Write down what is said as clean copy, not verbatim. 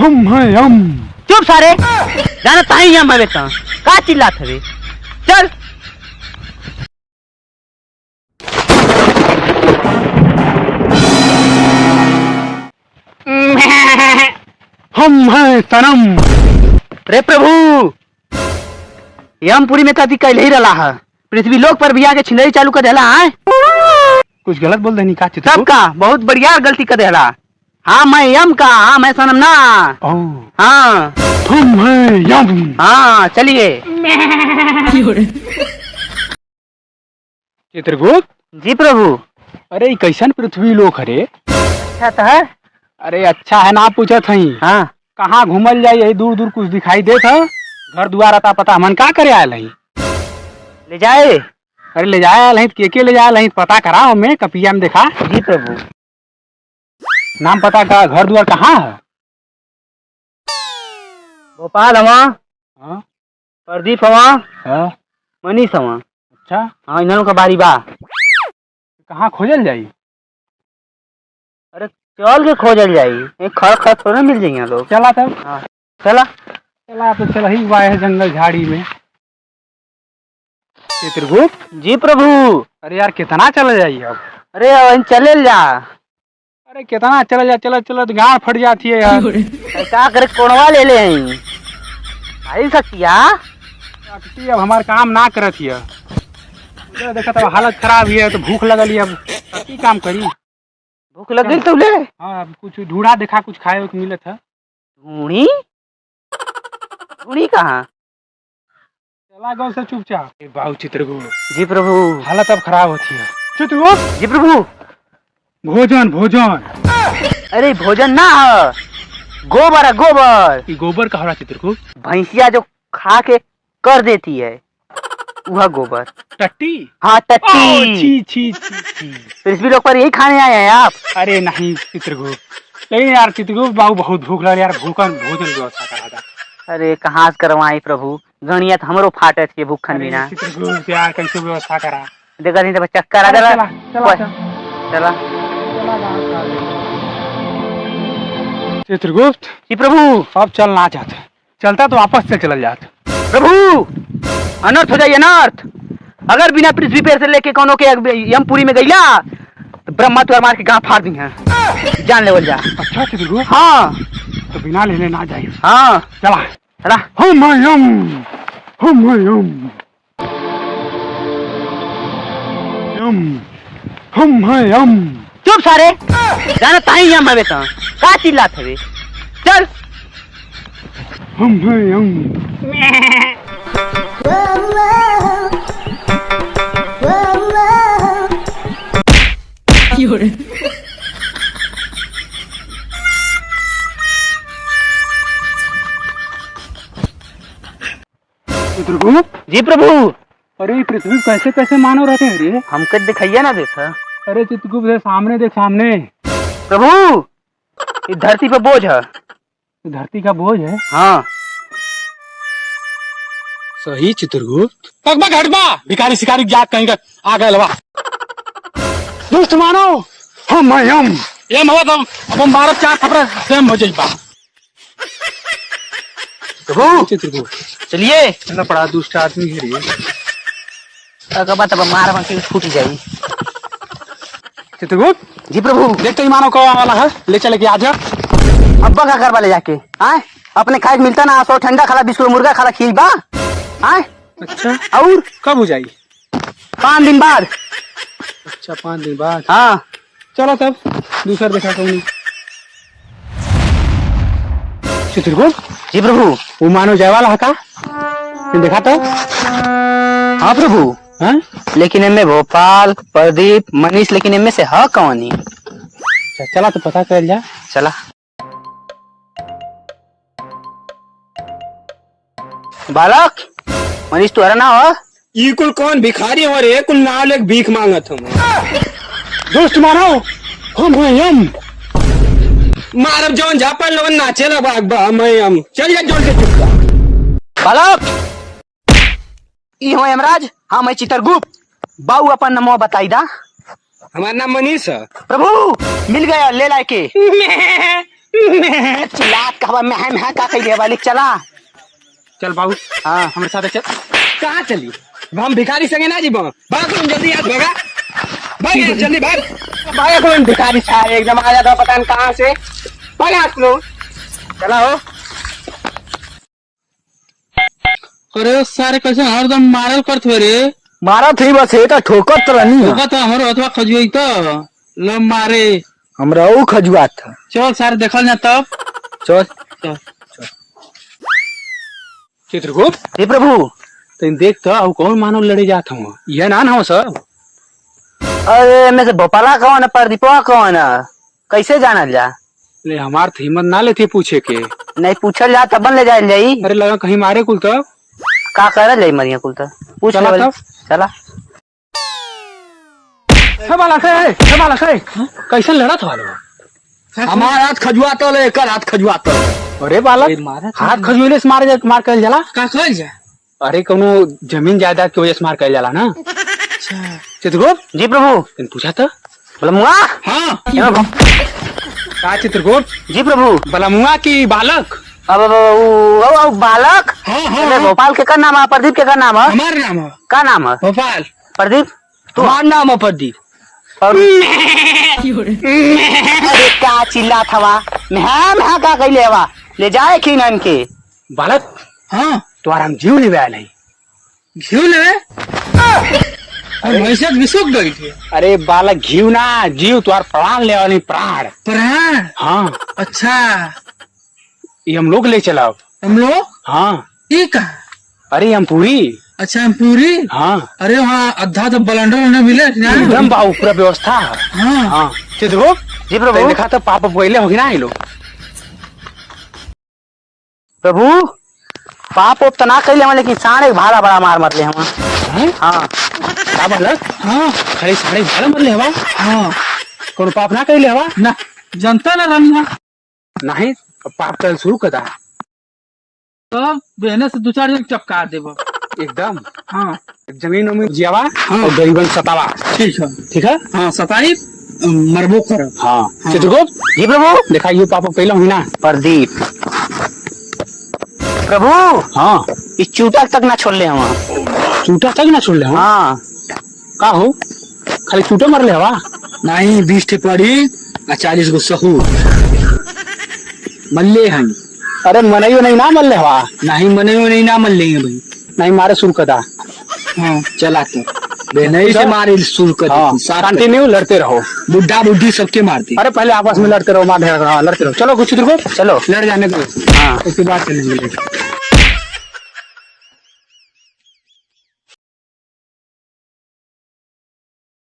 हम हैं हम। चुप सारे, जाना ताही हम हवे ता का चिल्लात हवे। चल हम हैं सनम। रे प्रभु, यमपुरी में कथी कैल ही रहा है, पृथ्वी लोक पर भी आके छिंदई चालू कर देला है। कुछ गलत बोल देनी का चित्र सब का बहुत बढ़िया गलती कर देला। हाँ मैं यम का, हाँ मैं सनम ना। हाँ हम हैं यम। हाँ चलिए। चित्रगुप्त जी प्रभु। अरे कैसन पृथ्वी लोक हरे। अच्छा तो है। अरे अच्छा है ना पूछत हई। हाँ कहाँ घूमल जाई, यही दूर दूर कुछ दिखाई देत है। घर दुआर आता पता हमन का करे आयल हई। ले जाए। अरे ले जाए आयल हई, के ले जाए हई पता कराओ में कपिया में देखा। जी प्रभु। नाम पता का, घर दुआर कहाँ है। गोपाल हवा, हाँ प्रदीप हवा, हाँ मनीष हवा। अच्छा हाँ इन का बारी बा। कहाँ खोजल जाई। अरे चल के खोजल जाई, एक खड़ खड़ थोड़ा मिल जाएंगे लोग। चला तब। हाँ चला। चला तो चल ही हुआ है जंगल झाड़ी में। चित्रगुप्त। जी प्रभु। अरे यार कितना चला जाइए अब। अरे अब चले जा। अरे कितना चला जा, चलो चलो तो गाड़ फट जाती है यार। क्या करे, कोणवा ले ले हैं आई सकतिया। अब हमार काम ना करत हिय। देखा तब हालत खराब है तो भूख लगल है, अब की काम करी। भूख लग गई तो ले। हाँ अब कुछ ढूंढा देखा, कुछ खाए को मिलत है। ढूंढी ढूंढी कहाँ। चला गाँव से चुपचाप। बाबू चित्रगुप्त। जी प्रभु। हालत अब खराब होती है। चित्रगुप्त। जी प्रभु। भोजन भोजन। अरे भोजन ना है, गोबर है गोबर। ये गोबर का हो रहा चित्रगुप्त। भैंसिया जो खा के कर देती है वह गोबर। टट्टी। हाँ ओ, टट्टी। छी छी छी छी। पृथ्वी लोक पर यही खाने आए हैं आप। अरे नहीं चित्रगुप्त, लेकिन यार चित्रगुप्त बाबू बहुत भूख लग यार, भूखन भोजन व्यवस्था करा था। अरे कहाँ से करवाई प्रभु, गणिया तो हमरो फाटे थे भूखन बिना। चित्रगुप्त यार कैसे व्यवस्था करा। देखा नहीं तो चक्कर आ चला गया। चला चला। चित्रगुप्त। जी प्रभु। अब चलना चाहते, चलता तो वापस से चल जाते। प्रभु अनर्थ हो जाइए अनर्थ। अगर बिना पृथ्वी पेड़ से लेके कोनो के यमपुरी में गईला तो ब्रह्मा तुअर मार के गाँव फाड़ दी है, जान ले जा। अच्छा चित्रगुप्त। हाँ तो बिना लेने ना जाए। हाँ चला चला। हम यम हम यम यम हम यम। चुप सारे, जाना ताही यम हवे ता का चिल्लात हवे। चल हम यम। चित्रगुप्त। जी प्रभु। अरे पृथ्वी कैसे कैसे मानव रहते हैं रे। हमको दिखाइए ना देखा। अरे चित्रगुप्त है सामने देख सामने। प्रभु ये धरती पे बोझ है। धरती का बोझ है। हाँ सही चित्रगुप्त। तकबा घटबा भिखारी शिकारी जात कहीं का आ गए लवा। दुष्ट मानो हम यम यम हवा तुम अब हम भारत चार थपड़ा स्वयं हो जाइबा। प्रभु चित्रगुप्त चलिए। इतना बड़ा दुष्ट आदमी है रे। तब मार मार के फूट जाई। चित्रगुप्त। जी प्रभु। देखते ही मानो कौन वाला है, ले चले के आज। अब्बा का घर वाले जाके आए अपने खाए मिलता ना, सौ ठंडा खाला 20 किलो मुर्गा खाला खील बा आए। अच्छा और कब हो जाई। 5 दिन बाद। अच्छा 5 दिन बाद। हाँ चलो तब दूसरा देखा कौन। चित्रगुप्त। जी प्रभु। वो मानो जय वाला है का, देखा तो। हाँ प्रभु। हाँ लेकिन इनमें भोपाल प्रदीप मनीष, लेकिन इनमें से है कौन ही। चला तो पता कर जा। चला। बालक मनीष तू ना हो। ये कुल कौन भिखारी हो रे, कुल नाल एक भीख मांगत हम। दोस्त मानो हम यम मारब जौन झापड़ लोगन नाचेला बाग बा मैं यम। चल जा जोड़ के चुपका। बालक ई हो यमराज, हाँ मैं चित्रगुप्त। बाऊ अपन नमो बताई दा। हमारा नाम मनीष है। प्रभु मिल गया, ले लाए के। चिल्ला कहवा मैं का कही वाले चला। चल बाबू हाँ हमारे साथ चल। कहाँ चली हम भिखारी संगे ना जी भाग तुम जल्दी याद भगा भाग यहाँ, जल्दी भाग भाग तुम भिखारी सारे एकदम आ जाता पता नहीं कहाँ से भाग यहाँ तुम लोग। चला हो अरे सारे कैसे हरदम मारल करत रे मारा थी बस एक ठोकर तो नहीं है। होगा तो हमरो अथवा खजुई तो ल मारे हमरा ऊ खजुआ था। चल सारे देखल ना तब चल चल चित्रगुप्त हे प्रभु। तुम देख तो अब कौन मानव लड़े जाता हूँ ये ना हो सब। अरे मैं से भोपाला कौन है प्रदीपवा कौन है कैसे जानल जा। ले हमार तो हिम्मत ना लेते पूछे के। नहीं पूछल जा तब ले जाए जाई। अरे लगा कहीं मारे कुल तो का करल जाई मरिया कुल तो पूछ चला ले तब। चला। संभाला से कैसे लड़ा था हमारा हाथ खजुआ तो ले कर हाथ खजुआ तो। अरे बालक हाथ खजुएले से मार कर जाला का कहल जा। अरे कोनो जमीन जायदाद की वजह से मार कर जाला ना। अच्छा चित्रगुप्त जी प्रभु। तुम पूछा था बलमुआ। हाँ अब का चित्रगुप्त जी प्रभु। बलमुआ की बालक। अब बालक। हाँ अरे भोपाल के का नाम है प्रदीप के का नाम है हमारा नाम है का नाम है भोपाल। प्रदीप तुम्हारा नाम है प्रदीप। और अरे का चिल्ला थवा मैं का कइले हवा ले जाए कि नन के बालक हाँ तुम्हारा हम जीव लेवे आए नहीं। घिउ ले और भैंसा विसुक गई थी। अरे बालक घीव ना जीव तुम्हार प्राण ले वाली प्राण। प्राण हाँ अच्छा ये हम लोग ले चलाओ। हम लोग हाँ ठीक है। अरे हम पूरी। अच्छा हम पूरी। हाँ अरे वहाँ अद्धा तो बलंडर न मिले ना। एकदम बाबू पूरा व्यवस्था है। हाँ हाँ चित्रगुप्त जी प्रभु। देखा तो पापा पहले होगी ना ये लोग। प्रभु पाप उप तो ना कइले हम लेकिन साढ़े भाड़ा बड़ा मार मरले हम। हैं? हाँ का बालक हाँ खाली साढ़े भाड़ा मरले हवा हाँ कोनो पाप ना कइले हवा ना जनता ना रंगा नहीं अब पाप कर शुरू करा तब बहने से दो चार जन चपका देबो। एकदम। हाँ जमीन उमीन जियावा हाँ। और गरीबन सतावा ठीक है। ठीक है। हाँ सताई मरबो कर। हाँ चित्रगुप्त जी प्रभु। देखा ये पापा पहले होगी ना। प्रदीप प्रभु हाँ इस चूटक तक ना छोड़ ले हम। चूटा तक ना छोड़ ले हाँ हाँ का हो खाली चूटा मर ले हवा नहीं 20 टे पड़ी 40 गो सहू मल्ले हैं। अरे मनइयो नहीं ना मर ले हवा नहीं मने नहीं ना मल लेंगे भाई। नहीं मारे शुरू करा। हाँ चला तो नहीं से मारे शुरू कर हाँ देती, साथ में। कंटिन्यू लड़ते रहो। बुढ़ा बुढ़ी सबके मारती। अरे पहले आपस में लड़ते रहो मार लड़ते रहो। चलो कुछ चित्रगुप्त चलो लड़ जाने दो हाँ उसके बाद चलेंगे।